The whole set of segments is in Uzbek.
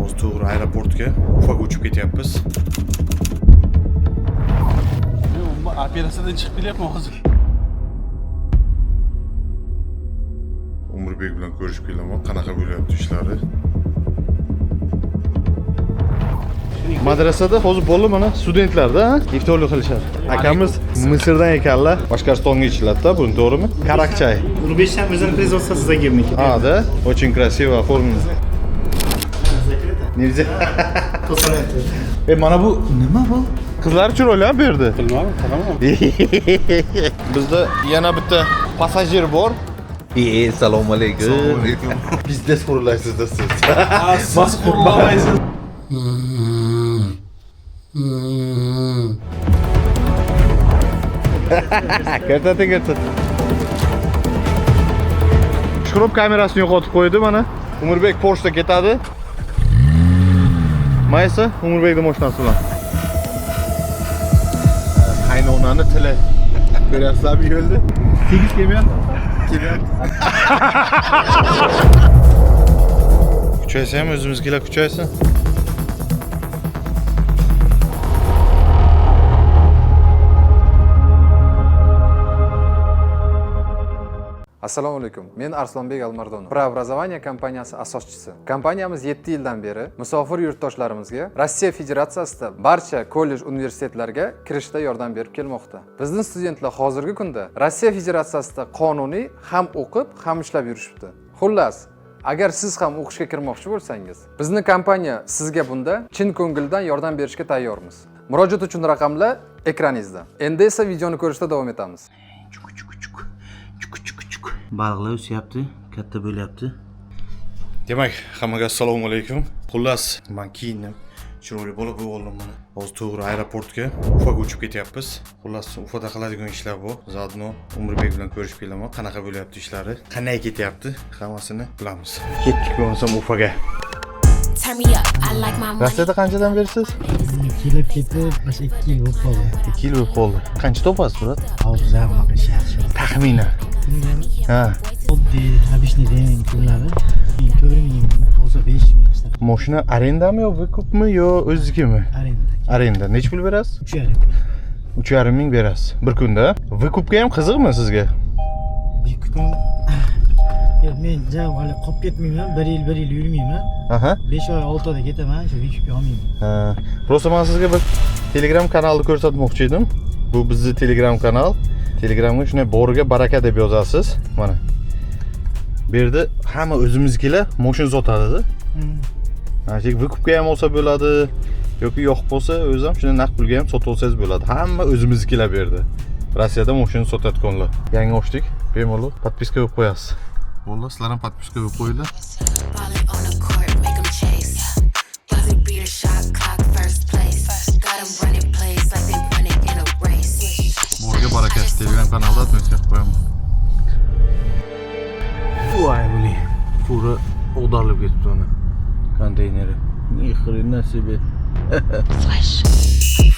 Hozir to'g'ri aeroportga Ufaga uchib ketyapmiz. Men operatsiyadan chiqib kelyapman hozir. Umrbek bilan ko'rishib kelaman. Qanaqa bo'lyapti ishlari? Madrasada hozir bo'ldi mana studentlarda iftorlik qilishadi. Akamiz Misrdan ekanlar. Boshqirdistonga ichiladi-da, buni to'g'rimi? Karakchay. Урбешам o'zim производство загирники. А, да? Очень красиво оформлено. Neza. Mana bu nima bu? Qizlar chiroyli bu yerda. Bilmadim, qaraman. Bizda yana bitta passajir bor. Assalomu alaykum. Biznes qurilaysizda siz. Siz qurolmaysiz. Kertat. Shurub kamerasini yo'qotib qo'ydi mana. Umrbek Porsche'da ketadi. Maysa Umrbekning mashinasi bilan. Qaynonani tili. Ko'ryapsizlarmi yo'lda? Tegiz kelmayapti. Kuchaysa ham o'zimizgalar kuchaysa. Assalomu alaykum. Men Arslonbek Almardonov. Preobrazovание kompaniyasi asoschisi. Kompaniyamiz 7 yildan beri musofir yurtdoshlarimizga Rossiya Federatsiyasida barcha kollej, universitetlarga kirishda yordam berib kelmoqda. Bizning studentlar hozirgi kunda Rossiya Federatsiyasida qonuniy ham o'qib, ham ishlab yurishibdi. Xullas, agar siz ham o'qishga kirmoqchi bo'lsangiz, bizning kompaniya sizga bunda chin ko'ngildan yordam berishga tayyormiz. Murojaat uchun raqamlar ekraningizda. Endi esa videoni ko'rishda davom etamiz. Baliqlar o'syapti, katta bo'lyapti. Demak, hammaga assalomu alaykum. Xullas, men kiyindim. Chiroyli bola bo'lib oldim mana. Hozir to'g'ri aeroportga Ufaga uchib ketyapmiz. Xullas, Ufada qiladigan ishlar bor. Zadno Umrbek bilan ko'rishib kelaman. Qanaqa bo'lyapti ishlari? Qanday ketyapti? Hammasini bilamiz. Ketdik bo'lmasam Ufaga. Rossiyada qanchadan bersiz? Kelib ketib, mana 2 yil bo'lib qoldi. 2 yil bo'lib qoldi. Qancha topasiz, brat? Hozir bunaqa shart. Taxminan. Ha. Oddiy, habishli deng kunlari. 4,000 hozir 5,000 ishlar. Mashina arendami yo vykupmi yo o'zingizmi? Arenda. Arenda. Necha pul berasiz? 3,5. 3,5 ming berasiz bir kunda. Vykupga ham qiziqmi sizga? Vykupdan yo'q, men javob hali qolib ketmayman. 1 yil yurmayman. Aha. 5 oy 6 oyda ketaman, shu Vykupga olmayman. Ha. Просто men sizga bir Telegram kanalni ko'rsatmoqchi edim. Bu bizning Telegram kanal. Telegramga shunday boriga baraka deb yozasiz. Mana. Bu yerda hamma o'zimizgilar mashina sotadi-da. Hozir vykupga ham olsa bo'ladi, yoki yo'q bo'lsa, o'zi ham shunday naqd pulga ham sotib olsangiz bo'ladi. Hamma o'zimizgilar bu yerda. Rossiyada mashina sotadiganlar. Yangi ochdik, bemalol podpiska qilib qo'yasiz. Bo'ldi, sizlar ham podpiska qilib qo'yinglar. Borga baraka, Telegram kanalda atmaysiz qo'yaman. Voy bo'li. Fura o'g'darilib ketibdi uni. Konteyneri. Ni xrena себе.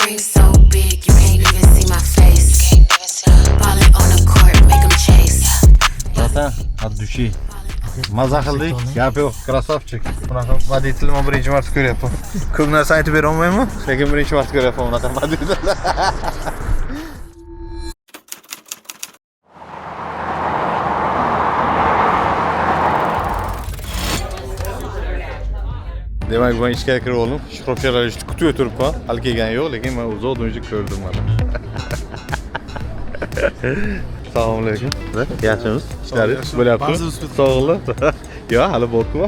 Ring so big you can't even see my face. Ballin' on the court, make 'em chase. Bratan, от души. Maza qildik. Gap yo'q, krasavchik. Bunaqa voditelni men birinchi marta ko'ryapman. Ko'p narsa aytib bera olmayman, lekin birinchi marta ko'ryapman bunaqa voditelni. Demak, men ishga kirib oldim. Shuhratchalar ishni kutib o'tiribman. Hali kelgani yo'q, lekin men uzoqdan o'zi ko'rdim mana. Assalomu alaykum. Yaxshimisiz? Ishlaringiz bo'lyapti? Sog'lar. Yo'q, hali bor-ku.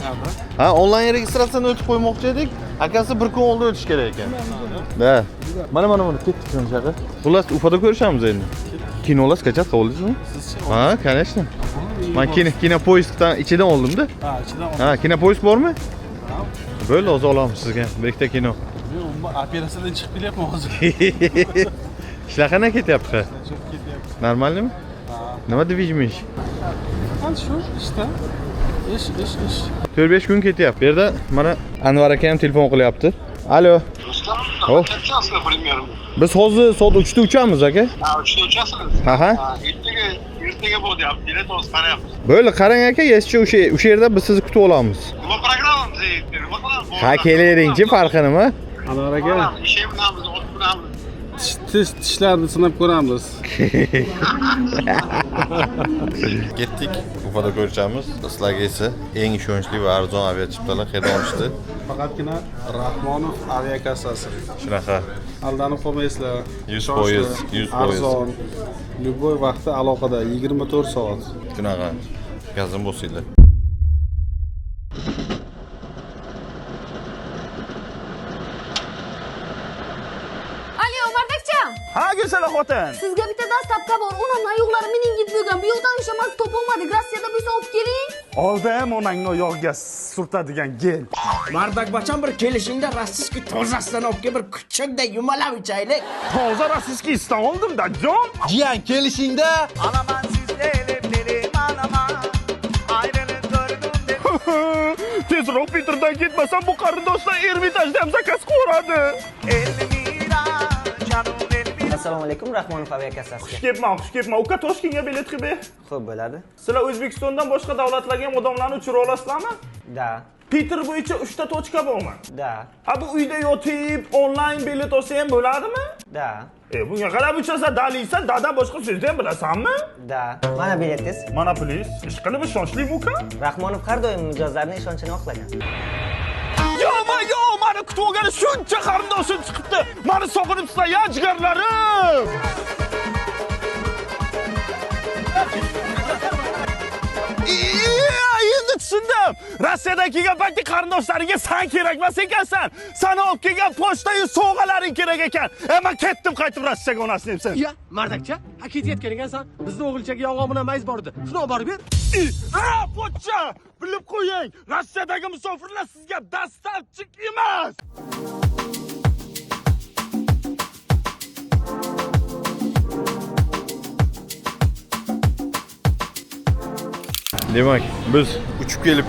Ha, onlayn registratsiyadan o'tib qo'ymoqchi edik. Akasi bir kun oldin o'tish kerak ekan. Da. Mana ketdik shunchaqa. Xullas, Ufada ko'rishamiz endi. Kinolar qachon qo'ldingizmi? Ha, конечно. Men kinopoyezdan ichidan oldim-da. Ha, ichidan oldim. Ha, kinopoyezd bormi? Bo'ldi, hozir olamiz sizga. Bir ikkita kino. Men operatsiyadan chiqib kelyapman hozir. Ishlar qanday ketyapti? Ketyapti. Normalmi? Ha. Nima deyishmish? Hali shu ishda. Ish. 4-5 kun ketyapti. Bu yerda mana Anvar aka ham telefon qilyapti. Alo. Ruslan, Oh. kaçarsın bilmiyorum. Biz hozir soat 3 da uchamiz aka. Ha, 3'te uçarsınız. Aha. Ertaga bo'ldi, bilet olsa qarayapmiz. Bo'ldi, qarang aka, yeschi o'sha yerda biz sizni kutib olamiz. Nima programmamiz? Nima qilamiz? Ha kelaveringchi farqi nima? Anvar aka, İşe binamız, ot binamız. tishlarni sinab ko'ramiz. Ketdik. Ufada ko'rishamiz. Sizlarga esa eng ishonchli va arzon aviachiptalar qayerda olishdi? Faqatgina Rahmonov aviakassasi. Shunaqa. Aldanib qolmaysizlar. 100%, 100%. Arzon. Любой vaqtda aloqada 24 soat. Shunaqa. Gazim bo'lsanglar. Alo, Bardakcha. Ha Gulsala xotin. Sizga bitta dastlabka bor. Onamning oyoqlari meningit bo'lgan. Bu yoqdan ushlamas topolmadik. Rossiyada bo'lsa olib keling. Oldim onangni oyog'iga surtadigan gel. Bardakbacham bir kelishingda rossiyskiy tozasidan olib kelib bir kuchukday yumalab ichaylik. Toza rossiyskiydan oldim-da, jon. Jiyan kelishingda Alaman sizga elib alaman. Ayrılib ko'rdim deb. Tezroq Peterdan ketmasam bu qarindoshlar Ermitajda ham zakaz qo'radi. Elmira, canım Elmira. Assalomu alaykum, Rahmonov aviakassasi. Xush kelibman. Uka Toshkentga bilet qilib. Xo'p bo'ladi. Sizlar O'zbekistondan boshqa davlatlarga ham odamlarni uchira olasizlarmi? Da, Peter bo'yicha 3 ta tochka bormi? da, Ha bu uyda yotib onlayn bilet olsa ham bo'ladimi? da, Bunga qarab uchasa daliysa, dada boshqa so'zni ham bilasanmi? da. Mana biletingiz. Mana please, ish qilib ishonchli uka. Rahmonov har doim mijozlarning ishonchini oqlagan. Yo, mani kutib olgani shuncha qarindoshim chiqibdi. Meni sog'inibsizlar ya jigarlarim. Endi tushundim. Rossiyadan kelgan paytda qarindoshlariga sen kerakmas ekansan. Sana olib kelgan pochtayu sovg'alaring kerak ekan. Men ketdim qaytib Rossiyaga onasini debsan. Ya, Mardakcha, ha ketayotgan ekansan. Bizning o'g'ilchaga yong'oq bilan mayiz bor edi. Shuni olib borib ber. Pochcha! Bilib qo'ying. Rossiyadagi musofirlar sizga dastavchik emas. Demak, biz uchib kelib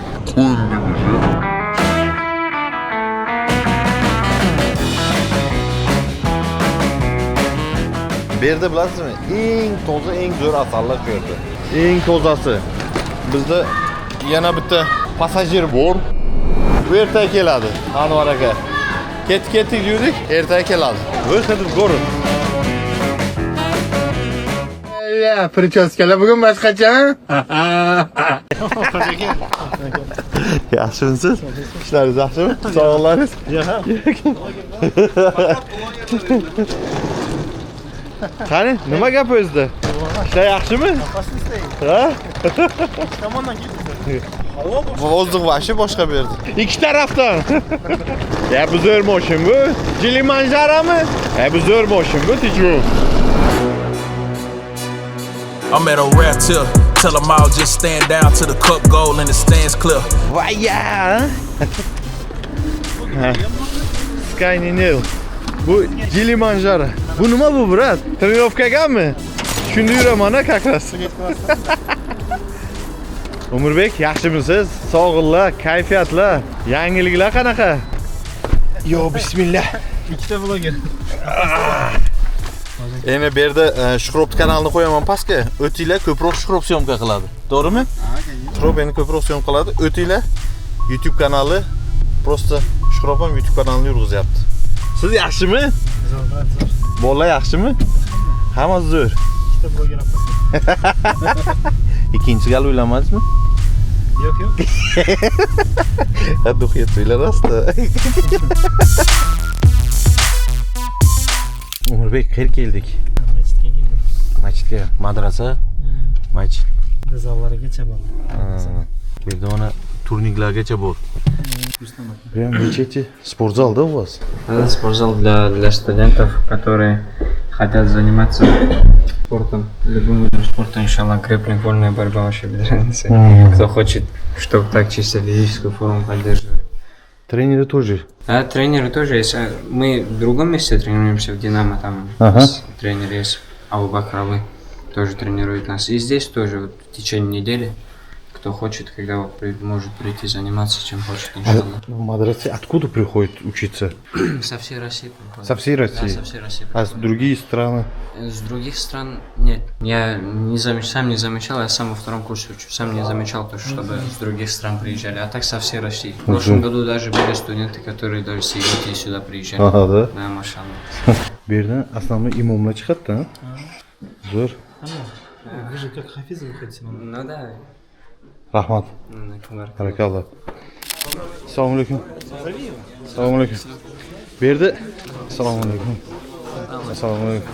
bu yerda bilasizmi, eng toza, eng zo'r asallar shu yerda. Eng tozasi. Bizda yana bitta passajir bor. Bu ertaga keladi. Anvar aka. Ketdik yurdik, ertaga keladi. Выходит в город. Ya, prichoskalar bugun boshqacha. Yaxshimisiz? Ishlaringiz yaxshimi? Sog'liqlaringiz? Qani, nima gap o'zida? Ishlar yaxshimi? Ha? Tomondan ketdi. Vozdux vashi boshqa berdi. Ikki tarafdan. Ya bu zo'r mashin bu. Jili manjarami? Bu zo'r mashin bu, tichu. I'm at a rare tip. Tell them all just stand down to the cup goal and the stands clear. Vay ya. Skyny Nil. Bu Jili manjara. Bu nima bu, brat? Trenirovkagami? Shunda yuraman-a как раз. Umurbek, yaxshimisiz? Sog'inlar, kayfiyatlar, yangiliklar qanaqa? Yo, bismillah. Ikkita vloger. Endi bu yerda Shuhrop kanalini qo'yaman pastga. O'tinglar ko'proq Shuhrop syomka qiladi. To'g'rimi? Shuhrop endi ko'proq syomka qiladi. O'tinglar YouTube kanali просто Shuhrop ham YouTube kanalini yurg'izyapti. Siz yaxshimi? Zo'r. Bolalar yaxshimi? Hammasi zo'r. Ikkita vloger olib. Ikkinchi gal uylanmadingizmi? Yo'q. Hadi o'qiyapsizlar rostda. Umurbek, qayerga keldik? Masjidga keldik. Masjidga, madrasa, masjid. Zallargacha bor. Bu yerda mana turniklargacha bor. Прям мечети, спортзал, да, у вас? Это спортзал для студентов, которые хотят заниматься спортом, любым видом спорта, иншаллах, грэпплинг, вольная борьба, вообще без разницы. Кто хочет, чтобы так чисто физическую форму поддерживать. Тренеры тоже? Да, тренеры тоже есть. Мы в другом месте тренируемся, в Динамо, там тренер есть, Абу Бакр Алы, тоже тренирует нас. И здесь тоже, вот, в течение недели, кто хочет, когда может прийти заниматься, чем хочет, иншаллах. В мадресе откуда приходят учиться? Со всей России приходят. Со всей России? Да, со всей России А с других стран? С других стран нет. Я сам не замечал, я сам во втором курсе учу. Сам не замечал то, чтобы с других стран приезжали, а так со всей России. В прошлом году даже были студенты, которые даже с Египта сюда приезжали. Ага, да? Да, машаллах. Bu yerdan основной imomlar chiqadi-da. Zo'r. Вы же как хафиз выходите. Ну да. Rahmat. Barakalloh. Assalomu alaykum. Assalomu alaykum. Bu yerda assalomu alaykum. Assalomu alaykum.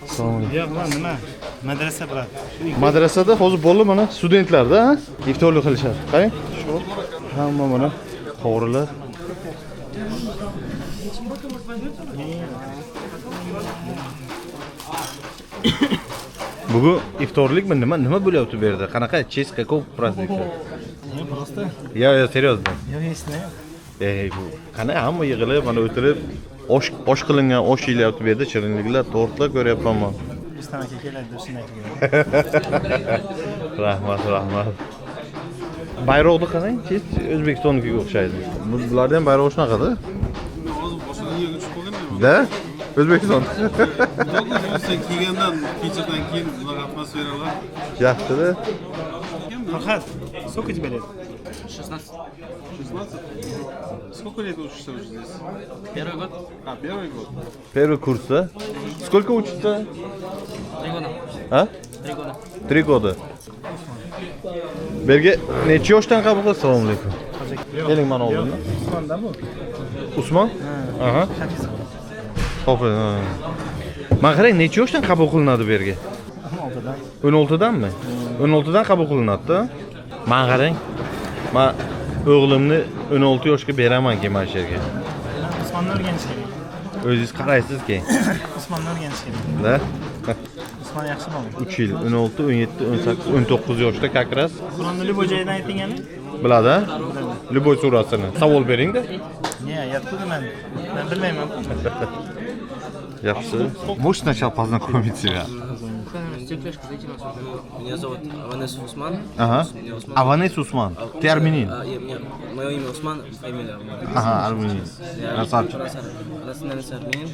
Assalomu alaykum. Yo'q lan nima? Madrasa bilan. Madrasada hozir bolalar mana studentlarda iftorlik qilishadi. Qarang. Hamma mana qovurilar. Bugun iftorlikmi nima bo'lyapti bu yerda? Qanaqa chest какой праздник? Не просто. Я серьезно. Я ясно. Bu qana hamma yig'ilib mana o'tirib osh qilingan osh yeyilyapti bu yerda shirinliklar, tortlar ko'ryapman men. Rustam aka keladi deb shunday. Rahmat. Bayroqni qarang, chest O'zbekistonnikiga o'xshaydi. Bularda ham bayroq shunaqada. Hozir boshqa yerga tushib qolgan. Da? O'zbekiston. Sen kelgandan kechadan keyin bunaqa atmosferalar. Yaxshi-da. Farhad, сколько тебе лет? 16. Сколько лет учишься уже здесь? Первый год. А, первый год. Первый курс, да? Сколько учится? 3 года. А? 3 года. 3 года. Berga necha yoshdan qabul qildi? Assalomu alaykum. Keling mana oldimda. Usmonda bu. Usmon? Aha. Hafiz. Xo'p. Men qarang, necha yoshdan qabul qilinadi bu yerga? 16dan. 16danmi? 16dan qabul qilinadi-da. Men qarang. Men o'g'limni 16 yoshga beraman keyin mana shu yerga. Usmonni o'rganish kerak. O'zingiz qaraysiz-ki. Usmonni o'rganish kerak. Da? Usmon yaxshi bola. 3 yil, 16, 17, 18, 19 yoshda как раз. Qur'onni любой joyidan aytingani? Biladi? Любой surasini. Savol bering-da. Не, я откуда man bilmayman. Yaxshi. Можешь сначала познакомить себя? Меня зовут Аванес Усман. Ага. Аванес Усман. Ты армянин? Мое имя Усман, фамилия. Ага, армянин. Красавчик. Национальность армянин,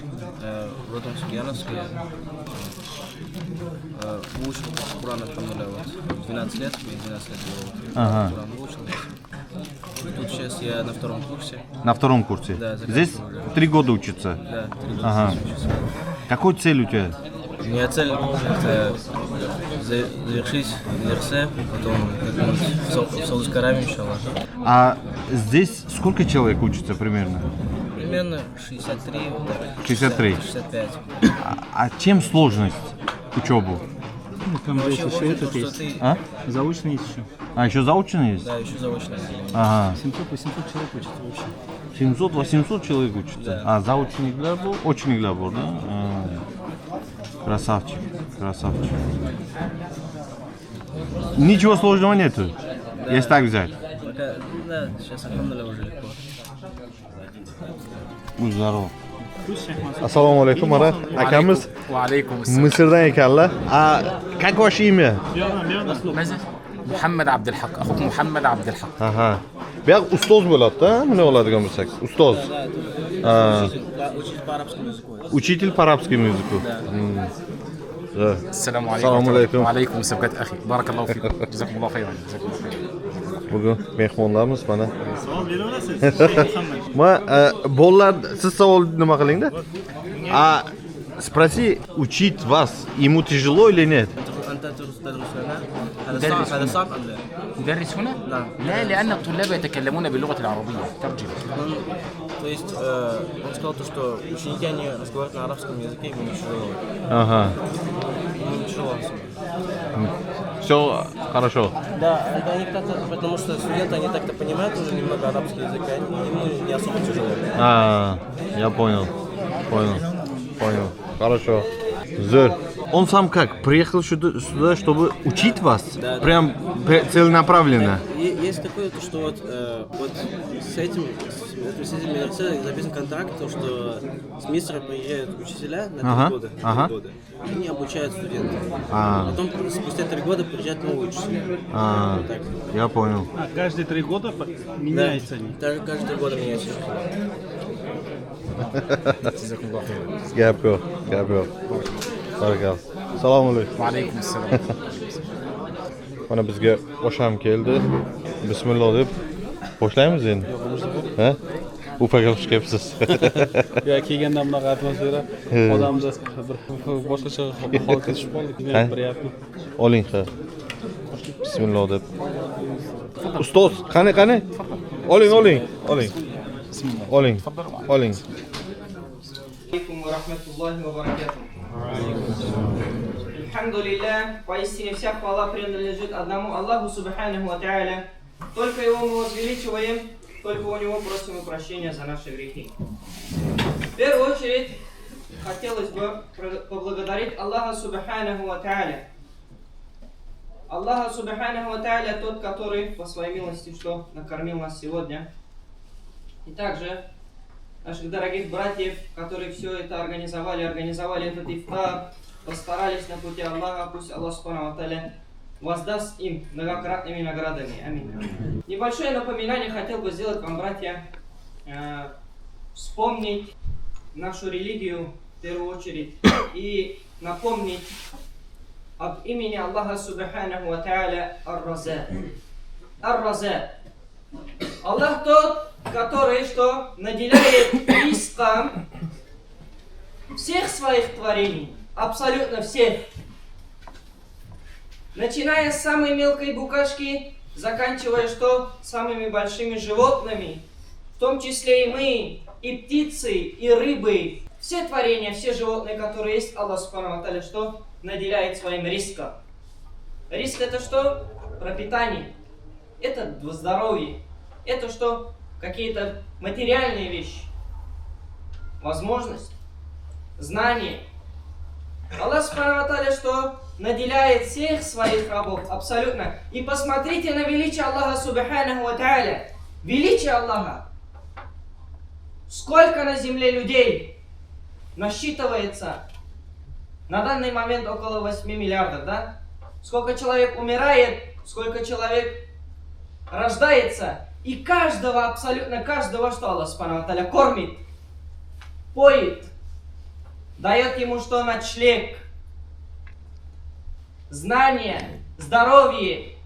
родом с Ульяновска. Учил Куран, вот, 12 лет, 12 лет было. Ага. Куран выучил. Тут сейчас я на втором курсе. На втором курсе? Да, Здесь 3 года учиться? Да, 3 года Ага. учиться. Какой цель у тебя? У меня цель это завершить университет, потом в Саудовской Аравии, иншаллах. А здесь сколько человек учится примерно? Примерно 63. 63. 65. А чем сложность учебы? Там Вообще, еще очень этот то, есть. что ты... А? Заочный есть еще. А еще заочно есть? Да, еще заочно. Ага. 700-800 человек учится вообще. 700-800 человек учится? Да. А заочникlar bu, ochniklar bor, да? Красавчик, красавчик. Ничего сложного нету, Да. если так взять. Пока, да, сейчас алхамдулилля уже легко. Будь здоров. Assalomu alaykum, mana akamiz Misrdan ekanlar. Как ваше имя? محمد عبد الحق اخوك محمد عبد الحق Aha. Bu yoq ustoz bo'ladi-da, buni oladigan bo'lsak. Ustoz. Учить по арабскому языку. Учитель по арабскому языку. Да. السلام عليكم Assalomu alaykum. وعليكم سبقات اخي بارك الله فيكم جزاكم الله خيرا جزاكم الله خيرا Bugun mehmonlarimiz mana. Savol beraverasiz. Sheyx Muhammad. Ma bolalar siz savol nima qiling-da? А спроси, учить вас ему тяжело или нет? أنت تدرس هنا؟ هذا صعب أم لا؟ مدرس هنا؟ نعم. لا لأن الطلاب يتكلمون باللغة العربية ترجمة То есть он сказал то, что ученики они разговаривают на арабском языке, ему не тяжело. Ага. Ему не тяжело. Все хорошо. Да, это они как-то, потому что студенты они так-то понимают уже немного арабский язык, а ему не особо тяжело. Я понял. Понял. Хорошо. Zo'r. Он сам как? Приехал сюда, чтобы учить вас? Прям целенаправленно? Есть такое, то, что вот с этим университетом записан контракт, то, что с Мисра приезжают учителя на 3 года. 3 года. И они обучают студентов. Потом спустя 3 года приезжают новые учителя. Вот так. Я понял. Каждые 3 года меняются они. Даже каждые 3 года меняются. Gap yo'q. Barakal. Assalomu alaykum. Va alaykum assalom. Mana bizga osham keldi. Bismillah deb boshlaymiz endi. Ha? Upaga xush kelibsiz. Ya kelganda bunaqa atmosfera odamda bir boshqacha holatga tushib qoldik. Men biryapman. Oling ha. Bismillah deb. Ustoz, qani? Oling. Oling. Алейкум ва рахматуллахи ва баракатуху. Алхамдулиллах, поистине вся хвала принадлежит одному Аллаху Субханаху ва Тааля. Только Его мы возвеличиваем, только у Него просим и прощения за наши грехи. В первую очередь, хотелось бы поблагодарить Аллаха Субханаху ва Тааля. Аллаха Субханаху ва Тааля тот, который по своей милости, что накормил нас сегодня. И также наших дорогих братьев, которые все это организовали этот ифтар, постарались на пути Аллаха, пусть Аллах Субхану ва Тааля воздаст им многократными наградами. Аминь. Небольшое напоминание хотел бы сделать вам, братья, вспомнить нашу религию в первую очередь и напомнить об имени Аллаха Субханаху ва Тааля Ар-Разак. Ар-Разак. Аллах тот, который что наделяет риском всех своих творений, абсолютно всех, начиная с самой мелкой букашки, заканчивая что самыми большими животными, в том числе и мы, и птицы, и рыбы, все творения, все животные, которые есть, Аллах Субхану ва Тааля что наделяет своим риском. Риск это что? Пропитание. Это здоровье. Это что? Какие-то материальные вещи. Возможность. Знание. Аллах Субхану ва Тааля что? Наделяет всех своих рабов. Абсолютно. И посмотрите на величие Аллаха Субханаху ва Тааля. Величие Аллаха. Сколько на земле людей насчитывается? На данный момент около 8 миллиардов, да? Сколько человек умирает, сколько человек рождается, и каждого, абсолютно каждого, что Аллах Субхану ва Тааля кормит, поет, дает ему что? Ночлег, знание, здоровье.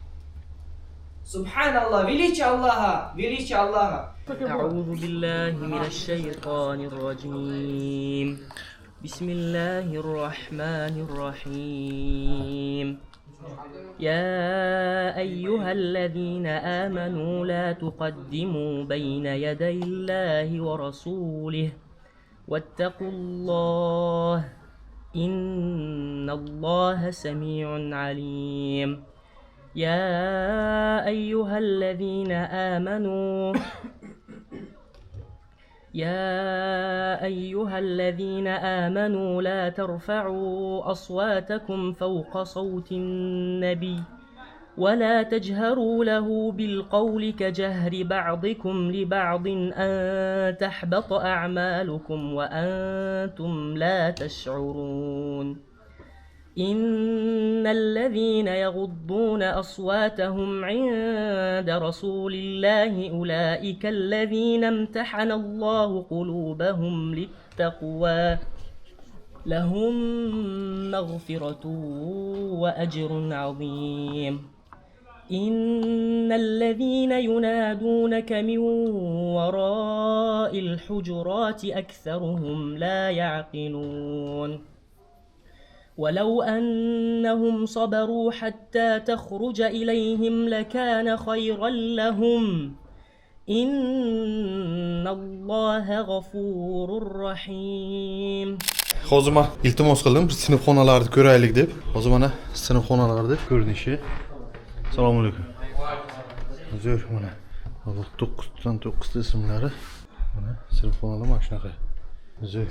Субханаллах, величие Аллаха, величие Аллаха. أعوذ بالله من الشيطان الرجيم بسم الله الرحمن الرحيم يا أيها الذين آمنوا لا تقدموا بين يدي الله ورسوله واتقوا الله إن الله سميع عليم يا أيها الذين آمنوا لا ترفعوا أصواتكم فوق صوت النبي ولا تجهروا له بالقول كجهر بعضكم لبعض أن تحبط أعمالكم وأنتم لا تشعرون إن الذين يغضون أصواتهم عند رسول الله أولئك الذين امتحن الله قلوبهم للتقوى لهم مغفرة وأجر عظيم إن الذين ينادونك من وراء الحجرات أكثرهم لا يعقلون ولو أنهم صبروا حتى تخرج إليهم لكان خيرا لهم إن الله غفور رحيم. Hozir men iltimos qildim bir sinfxonalarni ko'raylik deb. Hozir mana sinfxonalarda ko'rinishi. Assalomu alaykum. Hozir mana 9 dan 9 ta ismlari. Mana sinfxonalar mana shunaqa. Zo'r.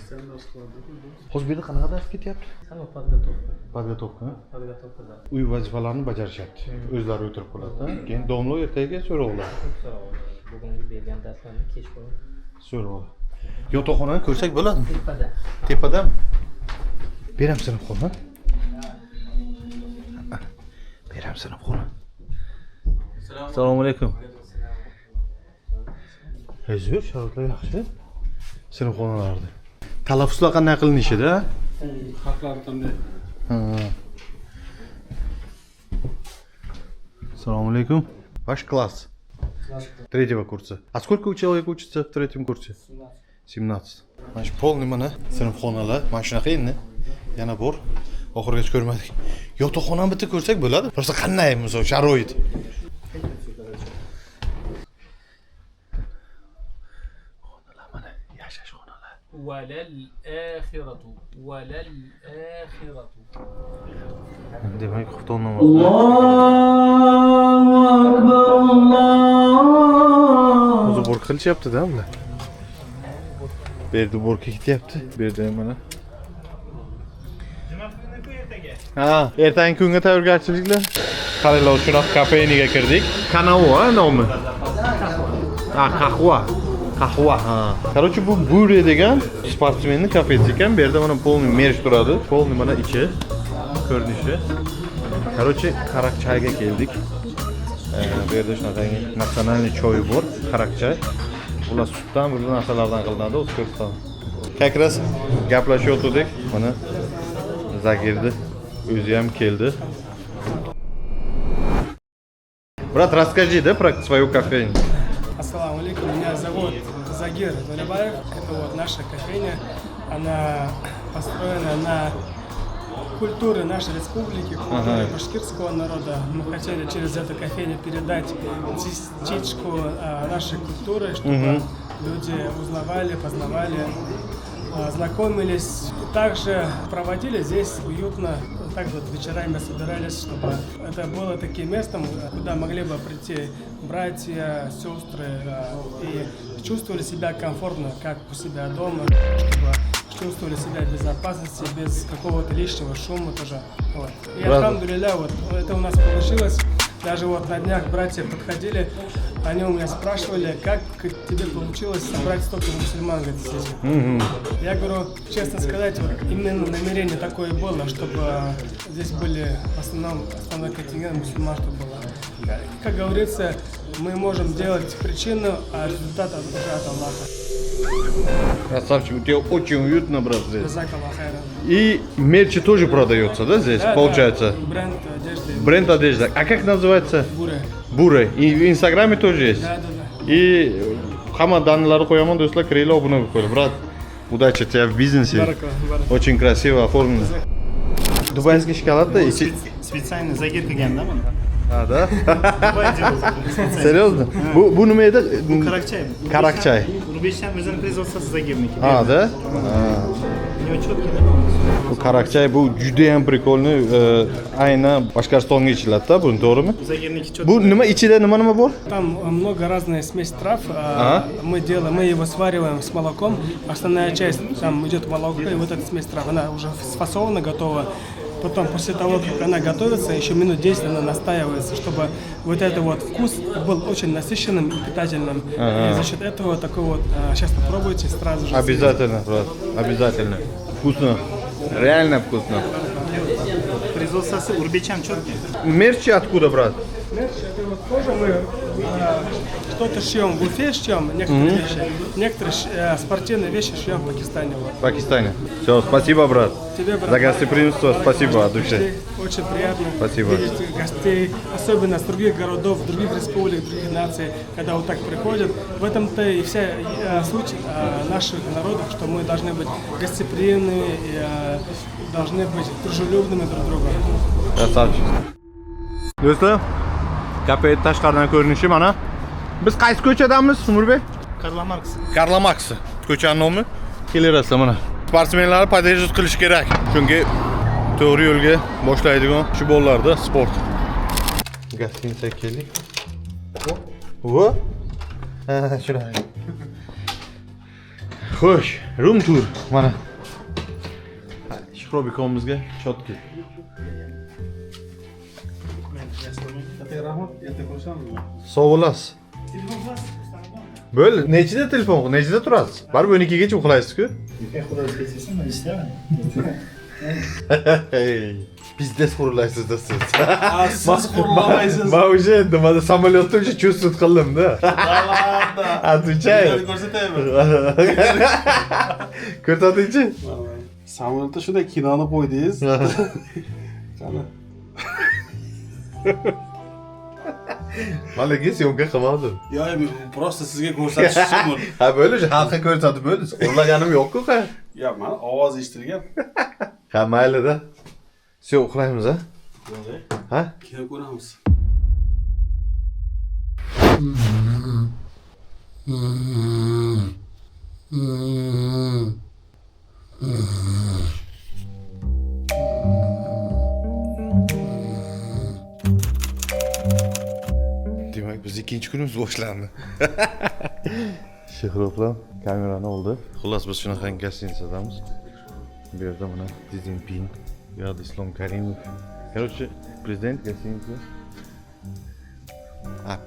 Hozir bu yerda qanaqa dars ketyapti? Hamma podgotovka. Podgotovka. Podgotovkada. Uy vazifalarini bajarishyapti. O'zlari o'tirib qoladi. Keyin domlo ertaga so'rovlar. Bugungi bergan darslarni kech qo'ying. So'rovlar. Yotoqxonani ko'rsak bo'ladimi? Tepada. Tepadami? Beram sinfxona. Beram sinfxona. Assalomu alaykum. Zo'r, sharoitlar yaxshi. Sinfxonalarda. Talaffuzlar qanday qilinishida? Harflar qanday? Assalomu alaykum. Ваш класс? Третьего курса. А сколько у человек учится в третьем курсе? 17. Mana shu polni mana sinfxonalar, mana shunaqa endi. Yana bor. Oxirigacha ko'rmadik. Yotoqxonani bitta ko'rsak bo'ladi. Просто qanday misol sharoit. Xonalar mana yashash xonalar. Valal akhiratu. Demak, xufton namoz. Allohu akbar Alloh. O'zi bor qilishyapti-da bular. Bu yerda borka ketyapti. Bu yerda mana. Ha, ertangi kunga tayyorgarchiliklar. Qaranglar, shunaqa kafeniga kirdik. Kanava nomi. Ha, qahva. Ha. Короче, bu Bure degan sportsmenning kafesi ekan. Bu yerda mana polni merch turadi. Polni mana ichi ko'rinishi. Короче, qarak chayga keldik. Bu yerda shunaqangi nasionalniy choy bor, qarak chay. Ular sutdan, bir narsalardan qilinadi, o'zi ko'rsataman. Как раз gaplashayotdik. Mana Zagirdi o'zi ham keldi. Брат, расскажи, да, про свою кофейню? Ассаламу алейкум, меня зовут Загир Залибаев. Это вот наша кофейня. Она построена на культуре нашей республики, культуре башкирского народа. Мы хотели через эту кофейню передать частичку нашей культуры, чтобы люди узнавали, познавали, знакомились. Также проводили здесь уютно. Так вот вечерами собирались, чтобы это было таким местом, куда могли бы прийти братья, сестры и чувствовали себя комфортно, как у себя дома, чтобы чувствовали себя в безопасности, без какого-то лишнего шума тоже. Вот. И альхамдулилля, вот это у нас получилось. Даже вот на днях братья подходили, они у меня спрашивали, как тебе получилось собрать столько мусульман, говорит, здесь. Я говорю, честно сказать, вот именно намерение такое было, чтобы здесь были основной контингент мусульман, чтобы было. Как говорится, мы можем делать причину, а результат уже от Аллаха. Красавчик, у тебя очень уютно, брат, здесь. Джазакаллах хайран. И мерчи тоже продается, да, здесь, Да, получается? Да, бренд одежды. Бренд одежды. А как называется? Буре. Буре. И в Инстаграме тоже есть? Да. И хамма данлары қоямын, достар, кірелі обуна қойды. Брат, удачи тебе в бизнесе. Барака. Очень красиво оформлено. Дубайский шоколад, да? Специально Загир qilgan da buni. А, да? Dubay делают. Серьезно? Bu nima edi? Bu qarakchay. Qarakchay. O'zbekiston o'zining производствоsi Zagirniki. А, да? У него четкий, да? Bu qarakchay, bu juda ham приkolniy, aynan Boshqirdistonga ichiladi-da, buni, to'g'rimi? Zagirniki четкий. Bu nima ichida nima bor? Там много разных смесь трав. Мы его свариваем с молоком. Основная часть там идет молоко, и вот эта смесь трав, она уже сфасована, готова. Потом, после того, как она готовится, еще минут 10 она настаивается, чтобы вот этот вот вкус был очень насыщенным и питательным. И за счет этого такой вот, сейчас попробуйте сразу же. Обязательно, брат, обязательно. Вкусно, реально вкусно. Производствоsi O'zbekcham четкий. Мерчи откуда, брат? Мерч, это вот тоже мы что-то шьем в Уфе, шьем некоторые вещи. Некоторые спортивные вещи шьем в Пакистане. Вот. В Пакистане. Все, спасибо, брат. Тебе, брат. За гостеприимство, спасибо от души. Очень приятно Спасибо. видеть гостей, особенно с других городов, других республик, других наций, когда вот так приходят. В этом-то и вся суть наших народов, что мы должны быть гостеприимными и должны быть дружелюбными друг другу. Красавчик. Do'stlar, kafe tashqaridan ko'rinishi mana. Biz qaysi ko'chadamiz, Umurbek? Karla Marx. Karla Marx. Ko'chaning nomi. Kelerasizlar mana. Sportsmenlar podejuz qilish kerak. Chunki to'g'ri yo'lga boshlaydigan shu bolalarda sport. Gostinitsaga keldik. Vo? Ha, shunday. Xo'sh, room tour. Mana. Shrobikomizga chotki. Sog' bo'lasiz. Bo'ldi, nechida telefon, nechida turasiz? Baribir 12gacha uxlaysiz-ku. Biznes qurulaysizda siz. Siz qurulamaysiz. Men o'sha nimada samolyotda o'sha cho'sut qildim-da. Atучай. Ko'rsataymi? Ko'rsatingchi. Samolyotda shunday kinoni qo'ydingiz. Qani. Malaka syomka qilmadim. Yo'q, просто sizga ko'rsatish uchun. Ha, bo'ldi, xalqqa ko'rsatib bo'ldi. Qo'llaganim yo'q-ku, ha. Yo'q, men ovoz eshitilgan. Ha, mayli-da. Sen uxlaymiz, ha? Ha? Kino ko'ramiz. Demak, biz ikkinchi kunimiz boshlandi. Shehroplar kamerani oldi. Xullas biz shunaqa gостиницадamiz. Bu yerda mana Xi Jinping, bu yerda Islom Karimov. Короче, prezident gостиница.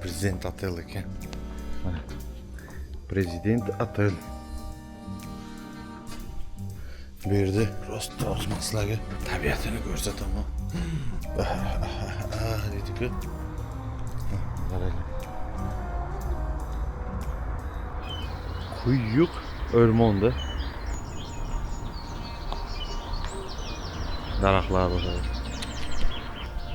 Prezident otel ekan. Mana. Prezident otel. Bu yerda rost ozmaslarga tabiatini ko'rsataman. Deydi-ku. Qaraylik. Quyuq o'rmonda daraxtlar bor.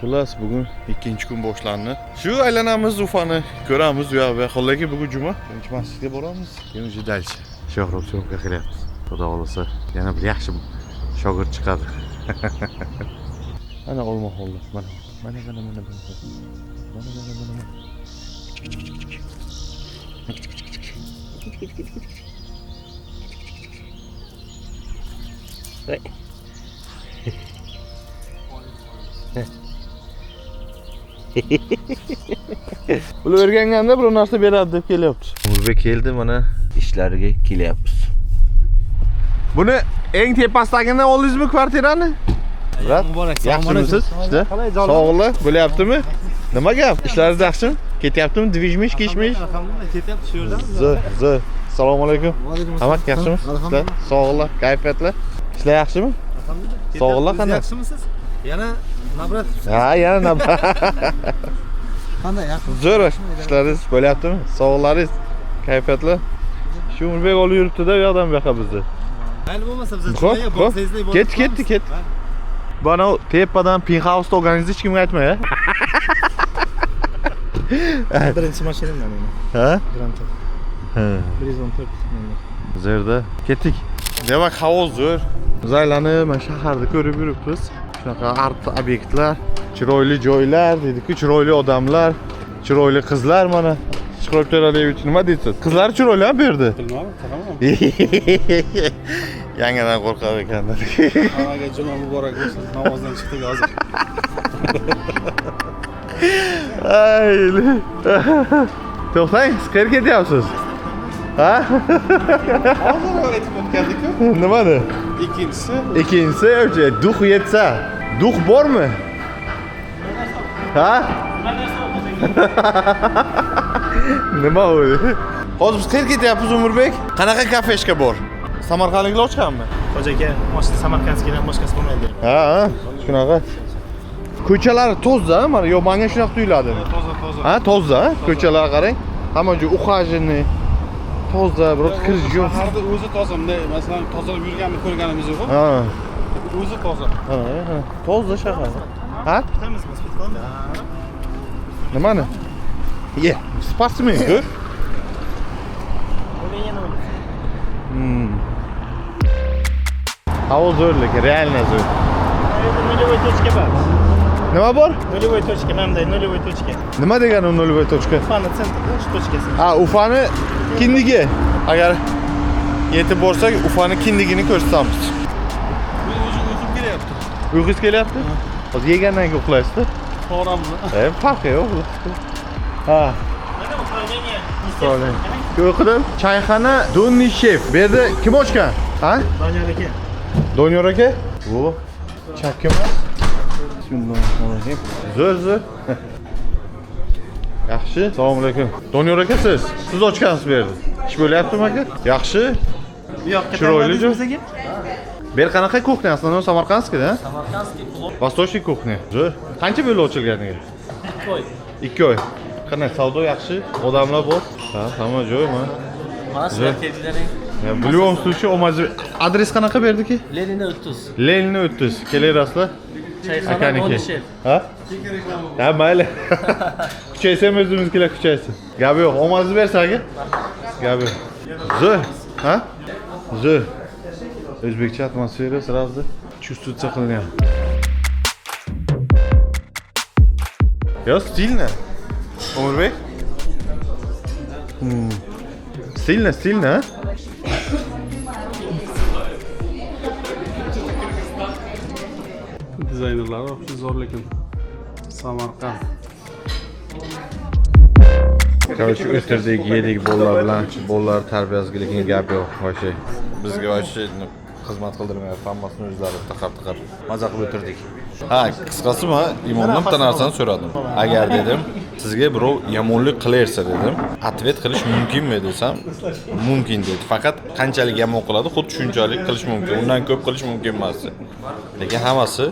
Xullas, bugun ikkinchi kun boshlandi. Shu aylanamiz Ufani, ko'ramiz u yoqda. Xo'llaki bugun juma. Birinchi masjidga boramiz. Keyin уже дальше. Shohrab syomka qilyapmiz. Xudo xolasa, yana bir yaxshi shogird chiqadi. Ana olmoqoldi. Mana. Bular o'rganganda bir narsa beradi deb kelyapti. Urbek keldi, mana ishlariga kelyapmiz. Buni eng tepasidagini oldingizmi kvartirani? Muborak. Yaxshimisiz? Sog'li bo'lyaptimi? Nima gap? Ishlaringiz yaxshimi? Ketyaptimi? Dvijmish, kishmish? Alhamdulillah, ketyapti shu yerdan. Zo'r. Assalomu alaykum. Hamma yaxshimi? Ishlar, sog'lar, kayfiyatlar. Ishlar yaxshimi? Alhamdulillah. Sog'lar qanday? Yaxshimisiz? Yana nabrat. Ha, yana nabrat. Qanday yaxshi? Zo'r. Ishlaringiz bo'lyaptimi? Sog'laringiz, kayfiyatlar. Shu Urbek olib yuribdi-da, u yoqdan bu yoqqa bizni. Mayli bo'lmasa biz joyga borsangizlar bo'ladi. Ketdi. Bana tepadan penthouse olganingizni hech kimga aytma, ya. Birinchi mashinamdan men. Ha? Grand Tour. Ha. 114. Zo'rda. Ketdik. Demak, havo zo'r. Biz aylanib, mana shaharda ko'rib yuribmiz. Shunaqa art obyektlar, chiroyli joylar, dedi-ku, chiroyli odamlar, chiroyli qizlar mana. Shuhrat To'raliyevich, nima deysiz? Qizlar chiroyli bu yerda. Bilmadim, qaraman. Yangidan qo'rqar ekanlar. Hammaga juma muborak bo'lsin. Namozdan chiqdik hozir. Ayli. To'xtang, siz qayerga ketyapsiz? Ha? Hozir aytib o'tgandik-ku. Nimani? Ikkinchisi o'sha duh yetsa. Duh bormi? Ha? Nima u? Hozir biz qayerga ketyapmiz, Umurbek? Qanaqa kafeshka bor? Samarqandliklar ochganmi? Xo'jaka, mashina Samarqandskidan boshqasi bo'lmaydi. Ha, shunaqa. Ko'chalari toza, mana yo menga shunaqa tuyuladi. Toza. Ha, toza, ko'chalarga qarang. Hamma joy ухаженный. Toza, biror kirish yo'q. Shaharda o'zi toza, masalan, tozalab yurganini ko'rganimiz yo'q. Ha. O'zi toza. Ha. Toza shahar. Ha? Bitamizmi, spitqolmi? Nimani? Ye, sportsmen-ku. Havo zo'rligi, realniy zo'r. Нулевой точка bor. Nima bor? Нулевой точка, mana bunday нулевой точка. Nima degani нулевой точка? Ufani sentrida shu точкasi. Ha, Ufani kindigi. Agar yetib borsak, Ufani kindigini ko'rsatamiz. O'zim kelyapti. Uyqungiz kelyapti? Hozir yegandan keyin uxlaysiz-da? To'g'rimi? Farqi yo'q. Ha. Mana upravlение. Upravlение. Yo'qdim. Chayxona Donny Chef. Bu yerda kim ochgan? Ha? Doniyor aka. Doniyor aka? Bu chakkimi? Bismillahirrohmanirrohim. Zo'r. Yaxshi. Assalomu alaykum. Doniyor aka siz ochgansiz bu yerda. Ish bo'lyaptimi aka? Yaxshi. Bu yoqqa Chiroyli-ku. bizaga. Bu yer qanaqa kuxnya? Aslında Samarqandskiy-da? Samarqandskiy. Vostochniy kuxnya. Zo'r. Qancha bo'ldi ochilganiga? 2 oy. 2 oy. Qanday savdo yaxshi? Odamlar bor? Ha, hamma joymi? Mana sizlar keldilaring. В любом случае, adres qanaqa berdiki? Lenina 30. Lenina 30. Kelerasizlar. Chayxona Donny Chef. Ha? Ha, mayli. Kuchaysam o'zimizkilar kuchaysin. Gap yo'q. Omadingizni bersa aka. Gap yo'q. Zo'r. Ha? Zo'r. O'zbekcha atmosfera сразу чувствуется qilingan. Yo, стильно. Umurbek? Стильно, а? Dizaynerlar zo'r lekin Samarqand. Короче, o'tirdik, yedik bolalar bilan, bolalar tarbiyasiga gap yo'q, voy. Bizga voy xizmat qildirmayapti, hammasini o'zlari taqar maza qilib o'tirdik. Ha, qisqasi men imomdan bitta narsani so'radim. Agar dedim, sizga birov yomonlik qilarsa dedim, atvet qilish mumkinmi desam, mumkin dedi. Faqat qanchalik yomon qiladi, xuddi shunchalik qilish mumkin. Undan ko'p qilish mumkin emas. Lekin hammasi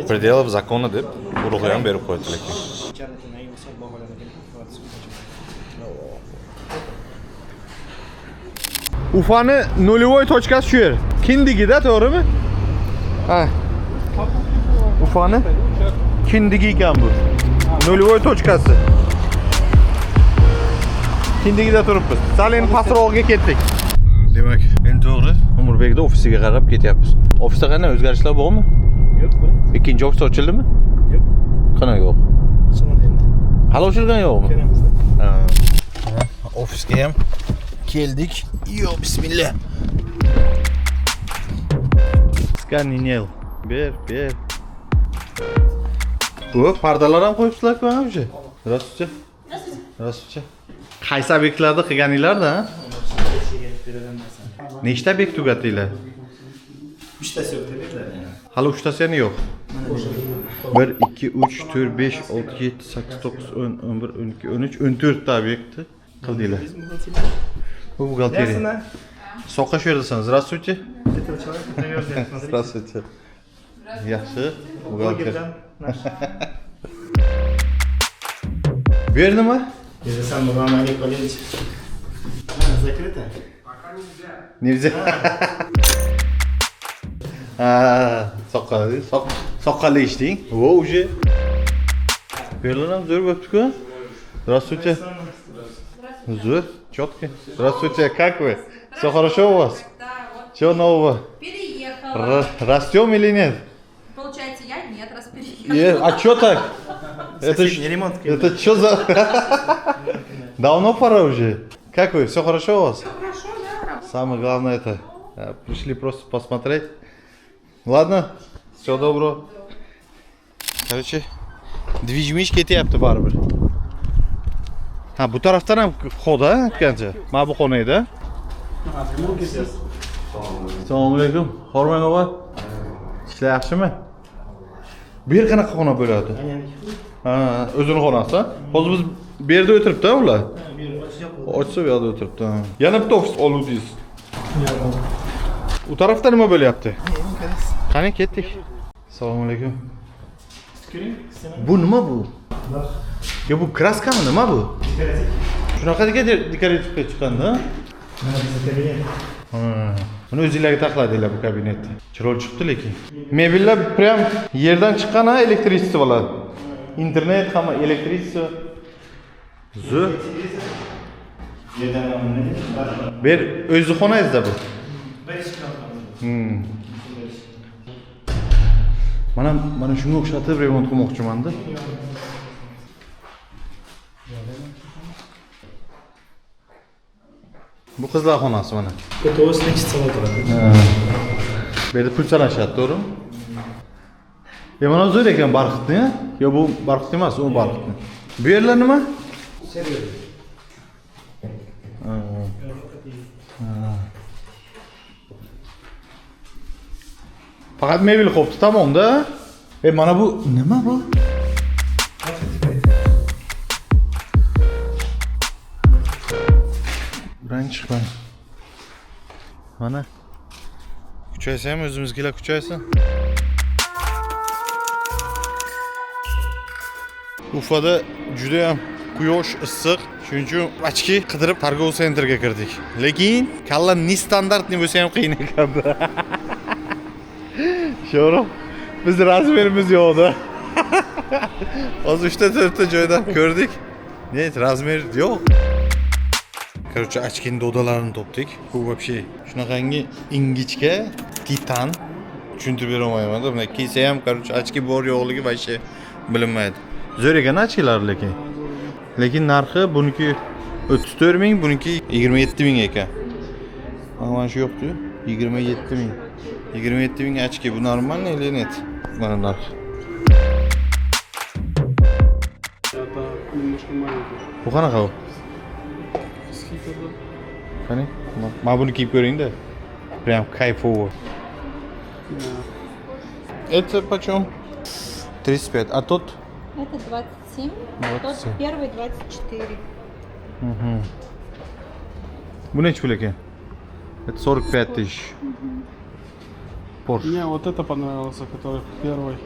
predelov zakona deb urug'i ham berib qo'ydi lekin. Ufani nolvoy tochkasi shu yer. Kindigida, to'g'rimi? Ha. Ufani kindigi ekan bu. Nolvoy tochkasi. Kindigida turibmiz. Sal endi pastroqqa ketdik. Demak, men to'g'ri Umurbekning ofisiga qarab ketyapmiz. Ofisda qanday o'zgarishlar bormi? Yo'q. Ikkinchi ofis ochildimi? Yo'q. Qanaqa yo'q? Ochilmadi endi. Hali ochilgan yo'qmi? Keramizda. Ofisga ham keldik. Yo, bismillah. Skaninel. Ber. Bu pardalar ham qo'yibsizlar-ku mana bu. Здравствуйте. Здравствуйте. Qaysi obyektlarda qilganinglar-da? Nechta obyekt tugatdinglar? 3 tasi yo'q tabiatlar. Hali 3 tasi ham yo'q. 1 2 3 4 5 6 7 8 9 10 11 12 13 14 ta obyektni qildinglar. Bu buxgalteriya. Soqa shu yerdasan. Здравствуйте. Здравствуйте. Yaxshi. Buxgalter. Bu yer nima? Сам нормальный колледж. Закрыто. Neza. Soqqali ichding. Vo, уже. Berlar ham zo'r bo'pti-ku. Здравствуйте. Zo'r, четко. Здравствуйте, как вы? Все хорошо у вас? Чего нового? Переехала. Растем или нет? Получается, я нет, раз переехала. А что так? Это что за... Давно пора уже. Как вы? Все хорошо у вас? Хорошо, да. Самое главное это. Пришли просто посмотреть. Ладно? Всего доброго. Короче, движмиш ketyapti baribir. Ha, bu tarafdan ham vxod ha, aytgancha. Mana bu xona edi. Assalomu alaykum. Hormang o'g'il. Ishlar yaxshimi? Bu yer qanaqa xona bo'ladi? Ha, o'zini xonasi. Hozir biz bu yerda o'tiribdi ular. Ochsa bu yerda o'tiribdi. Yana bitta ofis oluvdingiz. U tarafda nima bo'lyapti? Qani ketdik. Assalomu alaykum. Bu nima bu? Yo, bu kraskami nima bu? Shunaqa dekorativga chiqqanda? Buni o'zingizlarga taxladinglar bu kabinetni. Chiroyli chiqdi lekin. Mebellar prям yerdan chiqqan ha, elektrичество bo'ladi. Internet hamma elektrичество. Zo'r. Ber o'zi xonangizda bu. Mana shunga o'xshatib remont qilmoqchiman-da. Bu qizlar xonasi mana. Bu to'g'risida chiqsa turadi. Bu yerda pul sanashadi, to'g'rimi? Mana zo'r ekan barxitni, yo bu barxit emas, u barxitni. Bu yerlar nima? Faqat mebel qopti, tamomda. Mana bu nima bu? Rang chiqmay. Mana. Kuchaysa ham o'zimizgilar kuchaysa. Ufada juda ham quyosh issiq. Shuning uchun ochki qidirib targov sentrga kirdik. Lekin kalla nestandартный bo'lsa ham qiyin ekan. Sho'ro. Biz razmerimiz yo'qda. Hozir 3-4 ta joydan ko'rdik. Ne, razmer yo'q. Короче, ochkining dodalarini topdik. Bu вообще shunaqangi ingichka titan. Tushuntirib bera olmayman. Bunday kiysa ham, короче, ochki bor yo'qligi вообще bilinmaydi. Zo'r ekan ochkilar lekin. Lekin narxi buniki 34 ming, buniki 27 ming ekan. Mana shu yo'qdi. 27 ming. 27 ming ochki, bu normalniy или нет? Mana narx. Это немножко маленький. Bu qanaqa u? Qani? Mana buni kiyib ko'ring-da. Прям кайфово. Это почем? 35. А тот? Это 27, 27. тот первый 24. Угу. Bu nechi pul ekan? Это 45 тысяч. Porsche. Мне вот это понравился, который первый.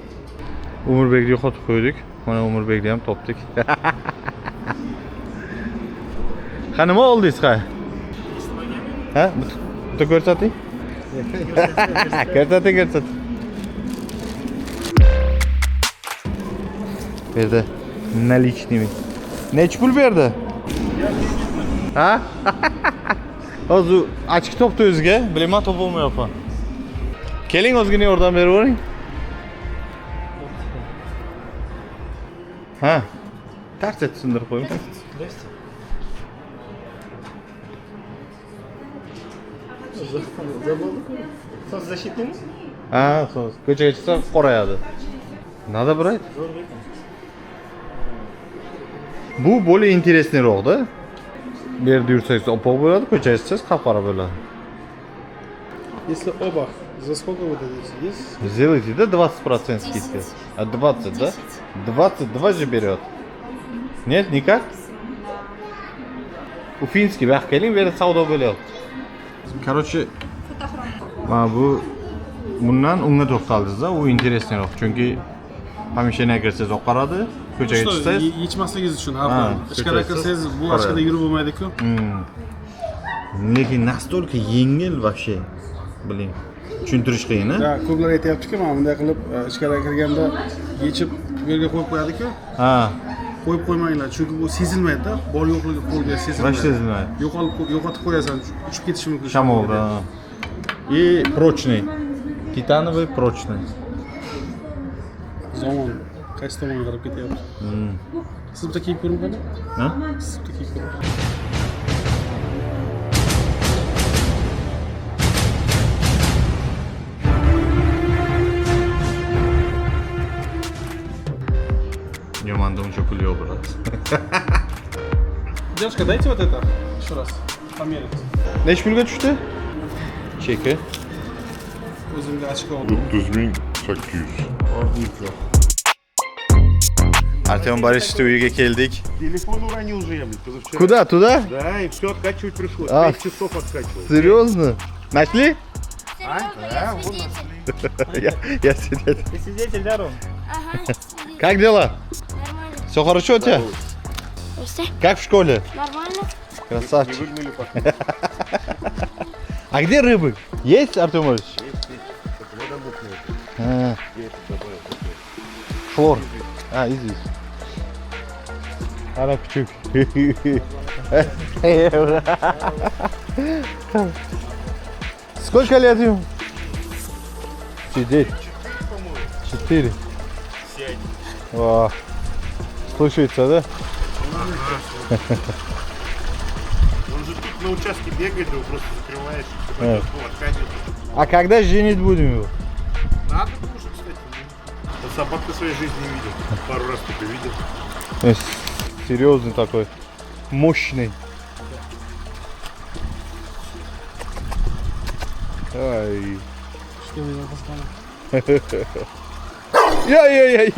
Umurbekni yo'qotib qo'ydik. Mana Umurbekni ham topdik. Ha, nima oldingiz, ha? Ha? Bitta ko'rsating. Ko'rsating. Berdi. Наличными. Nechi pul berdi? Ha? Hozir ochki topdi o'ziga. Bilaman, topolmayapman. Keling, o'zingizga yordam berib o'ring. Ha. Tartib sindirib qo'ying. So'zlashitmi? Ha, so'z. Ko'chaga chiqsa qorayadi. Nada брать? Bu более интересныйroq-da. Bu yerda yursangiz oppoq bo'ladi, ko'chaga chiqsangiz qap-qora bo'ladi. Если оба, за сколько вы дадите? Есть? Сделайте, да, 20% скидка. А 20, да? 22 же берет. Нет, никак? У финский, бақ келин, бері savdo bo'lyapti. Короче, mana bu bundan unga to'xtaldingiz-da, u интересныйroq. Chunki помещение kirsangiz oqaradi, ko'chaga chiqsangiz Yechmasligingiz uchun, ha. Ichkariga kirsangiz bu ochkada yurib bo'lmaydi-ku. Lekin настолько yengil вообще. Biling. Tushuntirish qiyin, a? Ha, ko'plar aytayapti-ku, mana bunday qilib ichkariga kirganda yechib yerga qo'yib qo'yadi-ku. Ha. Qo'yib qo'ymanglar, chunki bu sezilmaydi-da, bor yo'qligi qo'lga sezilmaydi. Sezilmaydi. Yo'qotib qo'yasan, uchib ketishi mumkin. Shamolda. И прочный. Титановый прочный. Zamon qaysi tomonga qarab ketyapti? Siz bitta kiyib ko'ring qani? Ha? Siz bitta kiyib ko'ring. Yomanda uncha pul yo'q, брат. Девушка, дайте вот это еще раз померить. Nechi pulga tushdi? Cheki. O'zimga ochko oldim. 9800. Artyom Borisovich uyiga keldik. Телефон уронил же я, блядь, позавчера. Куда? Туда? Да, и все откачивать пришлось. А, 5 часов откачивал. Серьезно? Нашли? А? Да, вот нашли. Я свидетель. Ты свидетель, да, Ром? Как дела? Все хорошо у тебя? Как в школе? Нормально. Красавчик. Не выгнали пока. А где рыбы? Есть, Артем Ильич? Есть. Рядом бог нет. Хлор. Изи. Ana küçük. Сколько лет ему? 4. 4. О, слушается, да? Он же тут на участке бегает, его просто закрываешь. А когда женить будем его? Надо уже, кстати. Собака своей жизни не видел. Пару раз только видел. Серьезный такой. Мощный. Ay. Что вы запускали? Ой-ой-ой.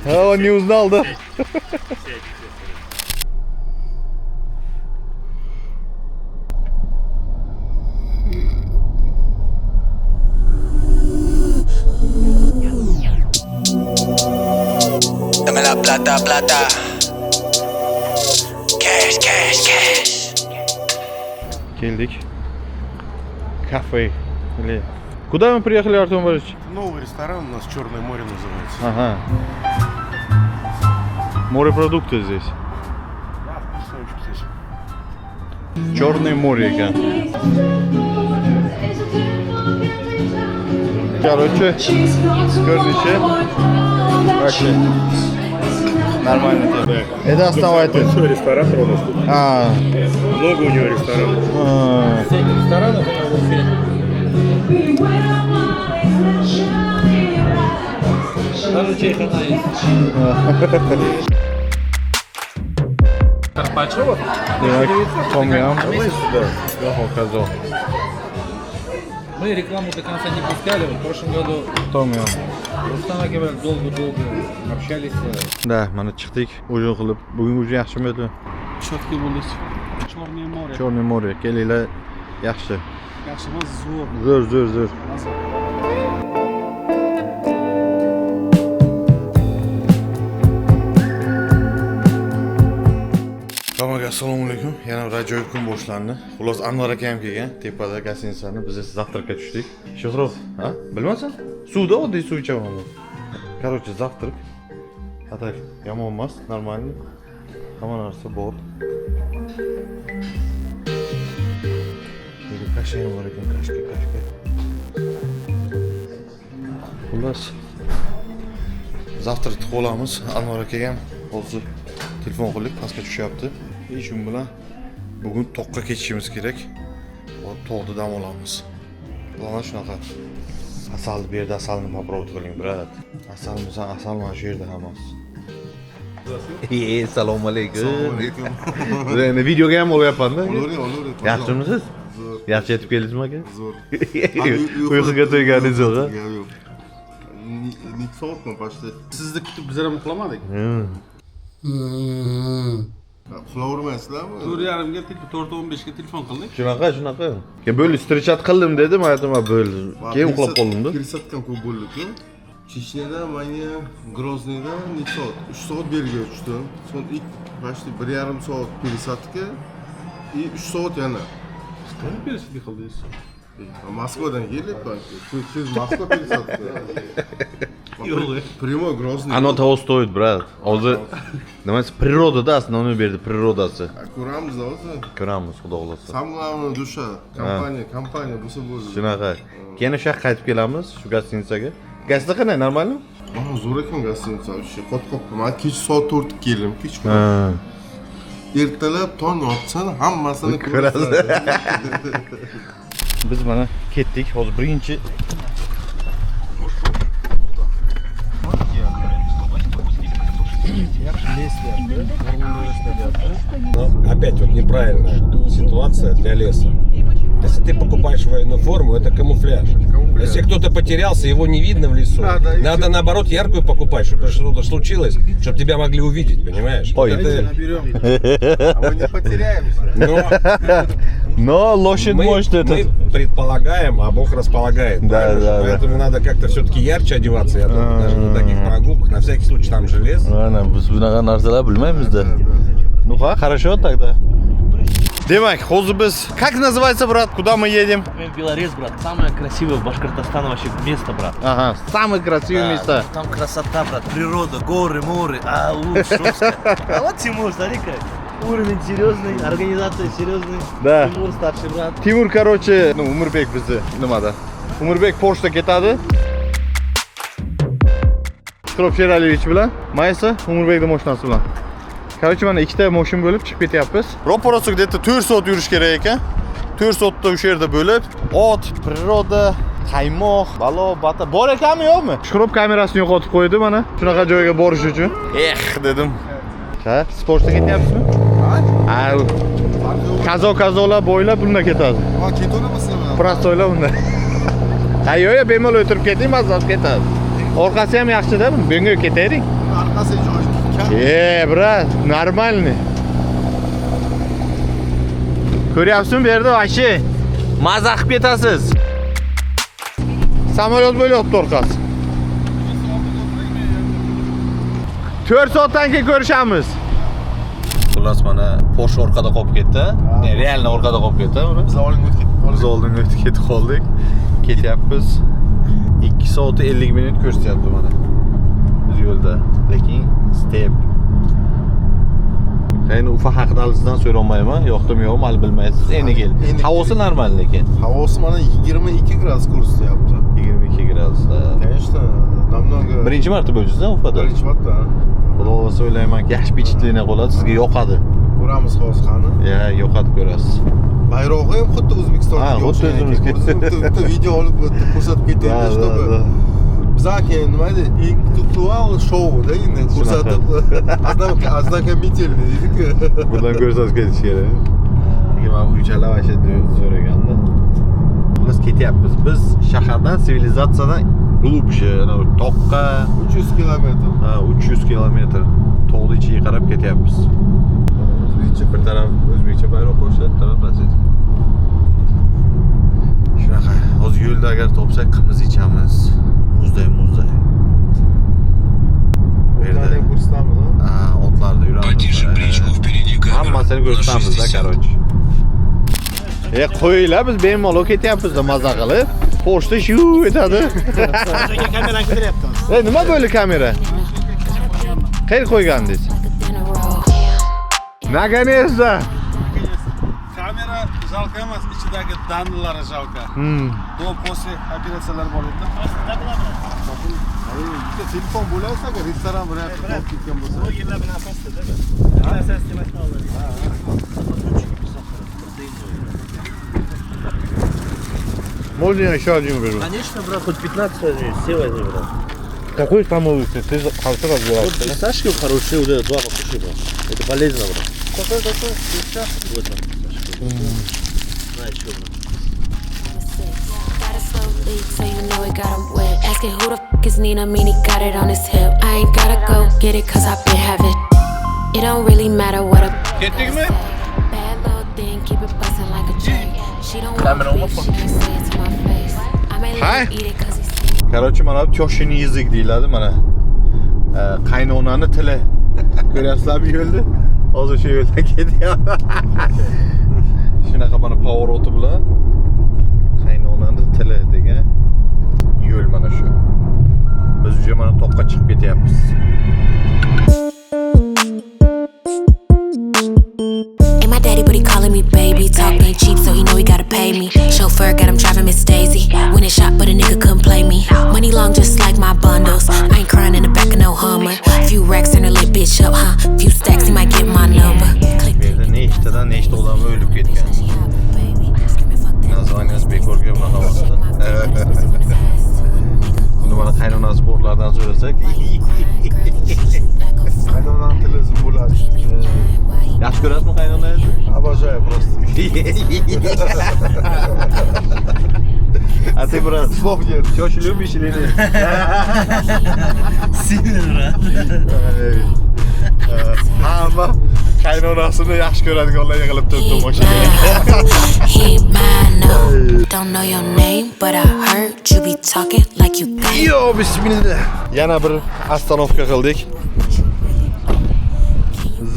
Он не узнал, да? Dame la plata, plata. Cash, cash, cash. Келдик. Кафе. Или... Куда мы приехали, Артем Борисович? Новый ресторан у нас Черное море называется. Ага. Морепродукты здесь. Да, вкусовочки здесь. Черное море. Короче, скажите. Вообще. Нормально тебе. Это основатель. Большой ресторан Ронос тут. Много у него ресторанов. Ресторанов в Уфе. Даже чайхана есть. Карпаччо? Том-ям. Казал. Мы рекламу до конца не пускали. В прошлом году Том-ям. Рустам Акимов долго-долго общались. Да, mana chiqdik. O'yin qilib. Bugun уже yaxshimi edi? Четкий bo'ldi. Черное море. Черное море. Kelinglar, yaxshi. Yaxshi emas, Zo'r, zo'r, zo'r. Hammaga assalomu alaykum. Yana bir ajoyib kun boshlandi. Xullas Anvar aka ham kelgan. Tepada gостиницаni biz завтракка tushdik. Shuhrof, ha? Bilmasan? Suvda oddiy suv ichaman. Короче, завтрак. A tak, yomon emas, normalniy. Hamma narsa bor. Kashka ham bor ekan, kashka. Xullas завтрак qilib olamiz. Anvar aka ham hozir telefon qilib pastga tushyapti. Shu bilan bugun toqqa ketishimiz kerak. Tog'da dam olamiz. Mana shunaqa. Asalni bu yerda asalni попробовать qiling, brat. Asal mana shu yerda hammasi. Assalomu alaykum. Endi videoga ham olyapman-da. Olur. Yaxshimisiz? Yaxshi yetib keldingizmi aka? Zo'r. Uyquga to'yganingiz yo'q-a? Yo'q. Necha soatmi почти? Sizni kutib biz ham uxlamadik. Uxlavermaysizlarmi? 4:30ga 4:15ga telefon qildik. Shunaqa. Bo'ldi, strichat qildim dedim, aytdim, bo'ldi. Keyin uxlab qoldim-da. Пересадкам ko'p bo'ldi-ku. Chechniyada, mana Grozniyda necha soat? 3 soat belga uchdim. So'ng ilk почти 1,5 soat пересадка и 3 soat yana. Qanday пересадка qildingiz? Moskvadan kelib, siz Moskva пересадка. Прямой Грозный. Оно того стоит, брат. Hozir nimasi природа-da, основной bu yerda приrodasi. Ko'ramiz o'zi. Ko'ramiz, xudo xolasa. Samg'amni dusha, kompaniya bo'lsa bo'ldi. Shunaqa. Keyin o'sha qaytib kelamiz shu gостиницаga. Gazda qanday, normalmi? Mana zo'r ekan gостиница, o'sha qotqoqda. Men kech soat 4 ga keldim, kechqurun. Ertalab tong otsan, hammasini ko'rasan. Biz mana ketdik. Hozir birinchi Но опять вот неправильная ситуация для леса. Если ты покупаешь военную форму, это камуфляж. Если кто-то потерялся, его не видно в лесу. Надо наоборот яркую покупать, чтобы что-то случилось, чтобы тебя могли увидеть, понимаешь? Ой. А мы не потеряемся. Но лошадь может это. Мы предполагаем, а Бог располагает. Да. Поэтому надо как-то все-таки ярче одеваться. Я думаю, даже на таких прогулках. На всякий случай там же лес. Biz bunaqa narsalar bilmaymiz-da. Ну хорошо тогда. Demak, hozir biz... Как называется, брат? Куда мы едем? Белорец, брат. Самое красивое в Башкортостане вообще место, брат. Ага, самые красивые места. Там красота, брат. Природа, горы, море. Жестко. А вот Тимур, смотри-ка. Уровень серьезный, организация серьезный. Да. Тимур старший брат. Timur, короче, Umurbek bizni nimada? Umurbek pochta ketadi. Shukrov Sheraliyevich bilan Maysa Umurbekning mashinasi bilan. Короче, mana ikkita mashina bo'lib chiqib ketyapmiz. Ro'parasi где-то 4 soat yurish kerak ekan. 4 soatda o'sha yerda bo'lib, ot, priroda, qaymoq, balo, bata bor ekanmi yo'qmi? Shukrov kamerasini yo'qotib qo'ydi mana. Shunaqa joyga borish uchun. Dedim. Ha, sportga ketyapsizmi? Ha? Kazolar bo'ylab bunda ketadi. Ha, ketavermasizmi? Prostoylar bunda. Ha, yo'q, bemalol o'tirib keting, mazza ketadi. Orqasi ham yaxshi-da, bunga ketaylik. Orqasi joyi. Brat, нормальный. Ko'ryapsizmi bu yerda vashi? Mazza qilib ketasiz. Samolyot bo'lyapti orqasi. 4 soatdan keyin ko'rishamiz. Xullas mana Porsche orqada qolib ketdi. Realni orqada qolib ketdi. Biz oldinga o'tib ketib qoldik. Ketyapmiz. 2 soat 50 minut ko'rsatyapti mana. Biz yo'lda. Lekin step. Endi ufa haqida sizdan so'ramayman. Yo'qdimi yo'qmi hali bilmaysiz. Endi kel. Havosi normal lekin. Havosi mana 22 gradus ko'rsatyapti. 22 gradusda. Конечно, намного. Birinchi marta bo'lasiz-a Ufada? Birinchi marta. Xudo xolasa o'ylaymanki, yaxshi vpечатление qoladi, sizga yoqadi. Ko'ramiz hozir qani. Yoqadi ko'rasiz. Bayrog'i ham xuddi O'zbekistonga o'xshaydi. Xuddi o'zimizga. Bitta video olib ko'rsatib ketaylik, чтобы bizlar keyin nima deydi? Intellektual show-da endi ko'rsatib, ознакомительный deydi-ku. Bundan ko'rsatib ketish kerak. Mana bu uchala vasha so'raganda. Biz ketyapmiz. Biz shahardan, sivilizatsiyadan glubже, toqqa 300 kilometr. Ha, 300 kilometr. Tog'ni ichiga qarab ketyapmiz. Bir taraf o'zbekcha bayroq qo'yishadi, taraf rossiya. Shunaqa. Hozir yo'lda agar topsak qimiz ichamiz. Muzday. Otlarni ko'rsatamiz, ha? Otlarda yuramiz. Hammasini ko'rsatamiz-da, короче. Qo'yinglar, biz bemalol ketyapmiz-da maza qilib. Pochta shu etadi. Kamerani ko'taryapti. Nima bo'ldi kamera? Qayerga qo'ygandingiz? Naganezda. Kamera жалко emas, ichidagi danlari жалко. Do после operatsiyalar bo'ladi. Telefon bo'lsa, restoran bo'lyapti, qolib ketgan bo'lsa. Bu yerlar bilan asosda-da. Asas demak qoladi. Можно еще один беру? Конечно, брат, хоть 15 все возьми, брат. Какой самый лучший? Ты хорошо разбираешься, Вот фисташки хорошие, вот это 2 покушай, брат. Это полезно, брат. Какой? Фисташки? Вот он, фисташки. Знаешь, что, брат. So you know he got him wet. Asking who the f is Nina, mean he got it on his hip. I ain't gotta go get it cause I've been having. It don't really matter what a Getting me? bad little thing, keep it bustin' like a chain. She don't want beef, she can't say it to my face. I may let her eat it cause he's Короче, mana bu tyoshini язык deyiladi mana. Qaynonani tili. Ko'ryapsizlarmi yo'lda? Hozir shu yo'ldan ketyapman. Shunaqa mana pavoroti bilan qaynonani tili degan yo'l mana shu. Biz уже mana toqqa chiqib ketyapmiz. Ain't my daddy, but he calling me baby. Talk ain't cheap, so he know he gotta pay me. Chauffeur got him driving Miss Daisy. Went and shot, but a nigga couldn't play me. Money long, just like my bundles. I ain't crying in the back of no Hummer. Few racks and a lit bitch up, huh? Few stacks, he might get my number. Nechtadan odam o'lib ketgan. Nazvaniyasi bekorga bunaqa bo'lsa. Buni mana qaynonasi borlardan so'rasak, Qaynonam tili zum bo'ladi. yaxshi ko'rasizmi qaynonangizni? Обожаю просто. А ты, брат, Слов нет. тещу любишь или нет? Сильно, брат. Hamma qaynonasini yaxshi ko'radiganlar yig'ilib turibdi mashinaga. He mine, no. Don't know your name, but I heard you be talking like you got it. Yo, bismillah. Yana bir остановка qildik.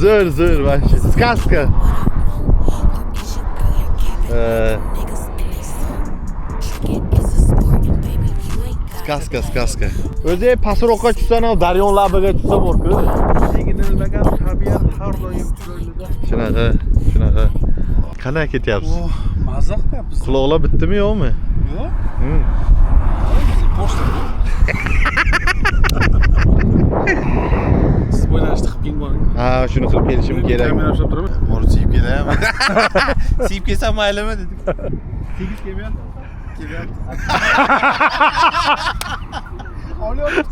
Zo'r вообще. Сказка. Сказка. O'zi pastroqqa tushsam, daryoning labiga tushsa bor-ku. Shunaqa. Qanday ketyapsiz? Mazza qilyapmiz. Quloqlar bitdimi yo'qmi? Yo'q. Siz bo'ylashni qilib keling. Ha, shuni qilib kelishim kerak. Kamera ushlab turaman. Bor siyib kelaman. Siyib kelsam maylimi dedik. Tegiz kelmayapti. Kelyapti. Olyapti.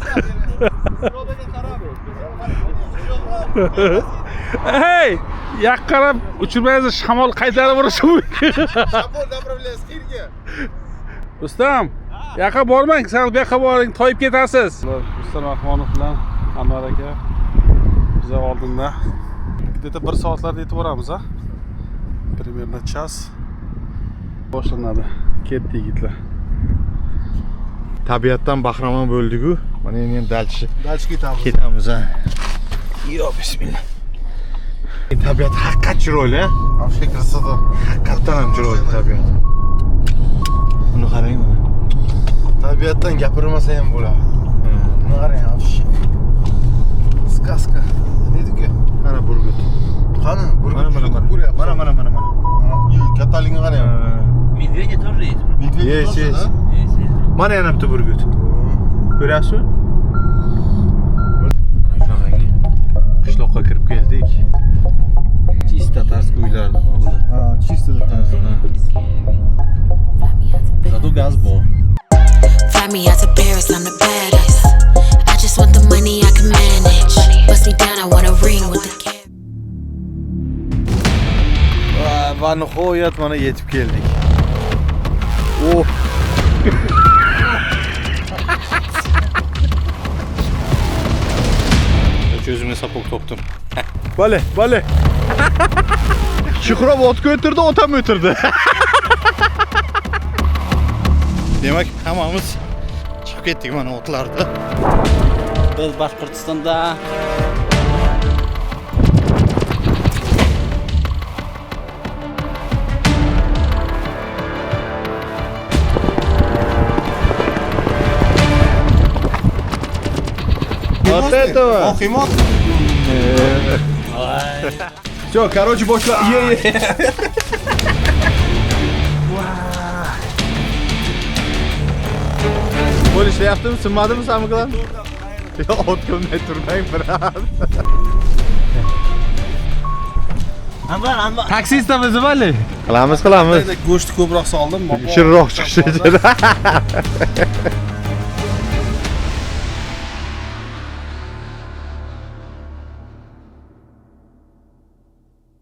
Hey! Yaqqarab uchirmaysiz, shamol qaytarib urishi mumkin. Shamol направляется qayerga? Rustam, yoqqa bormang, sal bu yoqqa boring, toyib ketasiz. Rustam Rahmonov bilan Anvar aka biz oldinda где-то 1 soatlarda yetib boramiz, ha? Примерно час boshlanadi. Ketdi yigitlar. Tabiatdan bahramand bo'ldik-ku. Mana endi dalchi ketamiz. Ketamiz, ha. Yo, bismillah. Tabiat haqiqat chiroyli, ha? Вообще красота. Haqiqatdan ham chiroyli tabiat. Buni qarang mana. Tabiatdan gapirmasa ham bo'ladi. Buni qarang, вообще. Сказка. Neydi-ku? Mana burgut. Qani, burgut. Mana. Kattaligini qarang. Медведя тоже есть? Медведь тоже, да? Mana yana bitta burgut. Ko'ryapsizmi? Mana shunaqangi qishloqqa kirib keldik. Chista tatарский uylarni bular. Ha, chista tatарский. Zато gaz bor. Fly me out to Paris, I'm the baddest. I just want the money I can manage. Bust me down, I want a ring with the cash. Va nihoyat mana yetib keldik. Oh. O'zimga sapok topdim. Bale. Shuhrob otga o'tirdi, otam o'tirdi. Demak, hammamiz chiqib ketdik mana otlarda. Biz Boshqirdistonda Вот этого. Охимот. Всё, короче, boshla. Bo'lishlayaptimi, sinmadimi samiklar? Yo, otga unday turmang, brat. Anvar. Taksistamiz vali. Qilamiz. go'shtni ko'proq soldim. Shirinroq chiqishi uchun.